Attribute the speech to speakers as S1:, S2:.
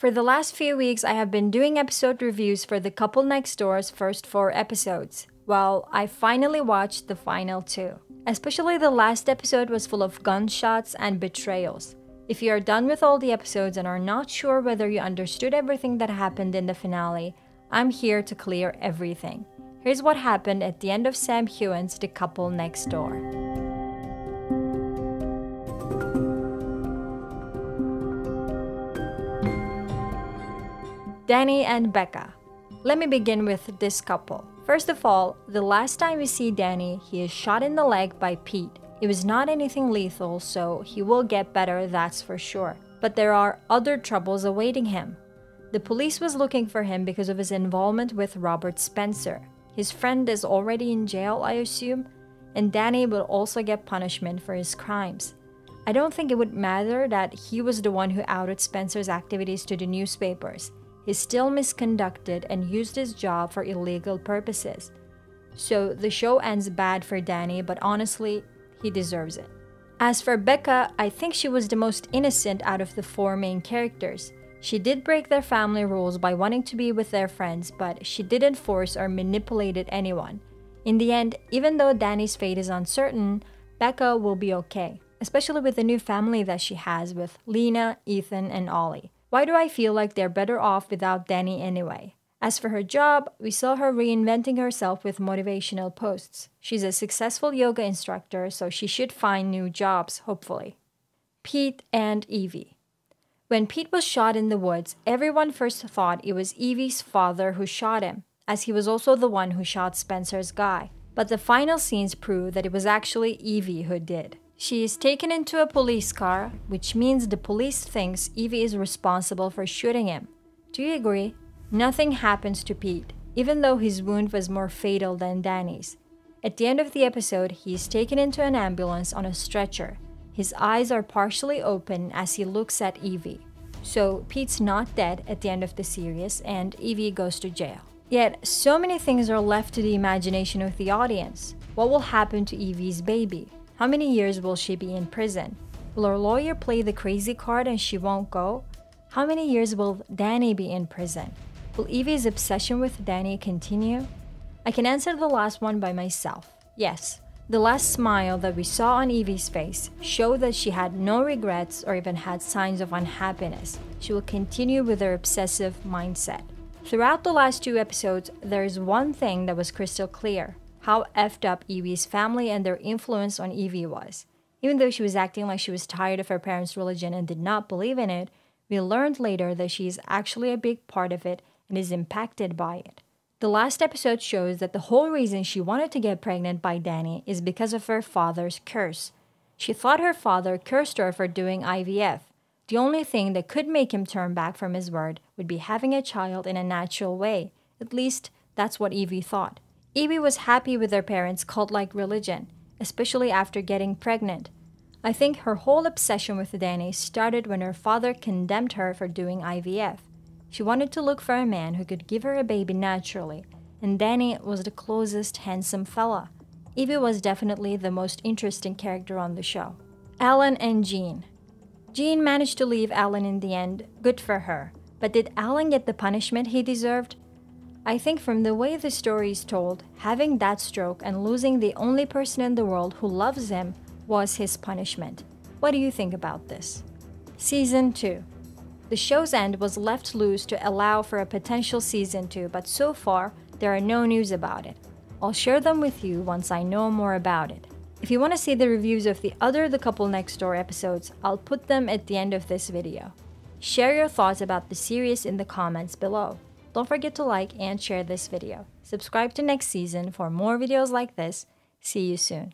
S1: For the last few weeks, I have been doing episode reviews for The Couple Next Door's first 4 episodes. Well, I finally watched the final 2. Especially the last episode was full of gunshots and betrayals. If you are done with all the episodes and are not sure whether you understood everything that happened in the finale, I'm here to clear everything. Here's what happened at the end of Sam Heughan's The Couple Next Door. Danny and Becca. Let me begin with this couple. First of all, the last time we see Danny, he is shot in the leg by Pete. It was not anything lethal, so he will get better, that's for sure. But there are other troubles awaiting him. The police was looking for him because of his involvement with Robert Spencer. His friend is already in jail, I assume, and Danny will also get punishment for his crimes. I don't think it would matter that he was the one who outed Spencer's activities to the newspapers. He still misconducted and used his job for illegal purposes. So the show ends bad for Danny, but honestly, he deserves it. As for Becca, I think she was the most innocent out of the 4 main characters. She did break their family rules by wanting to be with their friends, but she didn't force or manipulate anyone. In the end, even though Danny's fate is uncertain, Becca will be okay, especially with the new family that she has with Lena, Ethan, and Ollie. Why do I feel like they're better off without Danny anyway? As for her job, we saw her reinventing herself with motivational posts. She's a successful yoga instructor, so she should find new jobs, hopefully. Pete and Eevee. When Pete was shot in the woods, everyone first thought it was Eevee's father who shot him, as he was also the one who shot Spencer's guy. But the final scenes prove that it was actually Eevee who did. She is taken into a police car, which means the police thinks Eevee is responsible for shooting him. Do you agree? Nothing happens to Pete, even though his wound was more fatal than Danny's. At the end of the episode, he is taken into an ambulance on a stretcher. His eyes are partially open as he looks at Eevee. So Pete's not dead at the end of the series, and Eevee goes to jail. Yet, so many things are left to the imagination of the audience. What will happen to Eevee's baby? How many years will she be in prison? Will her lawyer play the crazy card and she won't go? How many years will Danny be in prison? Will Eevee's obsession with Danny continue? I can answer the last one by myself. Yes, the last smile that we saw on Eevee's face showed that she had no regrets or even had signs of unhappiness. She will continue with her obsessive mindset. Throughout the last 2 episodes, there is one thing that was crystal clear. How effed up Eevee's family and their influence on Eevee was. Even though she was acting like she was tired of her parents' religion and did not believe in it, we learned later that she is actually a big part of it and is impacted by it. The last episode shows that the whole reason she wanted to get pregnant by Danny is because of her father's curse. She thought her father cursed her for doing IVF. The only thing that could make him turn back from his word would be having a child in a natural way. At least, that's what Eevee thought. Eevee was happy with her parents' cult-like religion, especially after getting pregnant. I think her whole obsession with Danny started when her father condemned her for doing IVF. She wanted to look for a man who could give her a baby naturally, and Danny was the closest handsome fella. Eevee was definitely the most interesting character on the show. Alan and Jean. Jean managed to leave Alan in the end, good for her. But did Alan get the punishment he deserved? I think from the way the story is told, having that stroke and losing the only person in the world who loves him was his punishment. What do you think about this? Season 2. The show's end was left loose to allow for a potential Season 2, but so far, there are no news about it. I'll share them with you once I know more about it. If you want to see the reviews of the other The Couple Next Door episodes, I'll put them at the end of this video. Share your thoughts about the series in the comments below. Don't forget to like and share this video. Subscribe to next season for more videos like this. See you soon.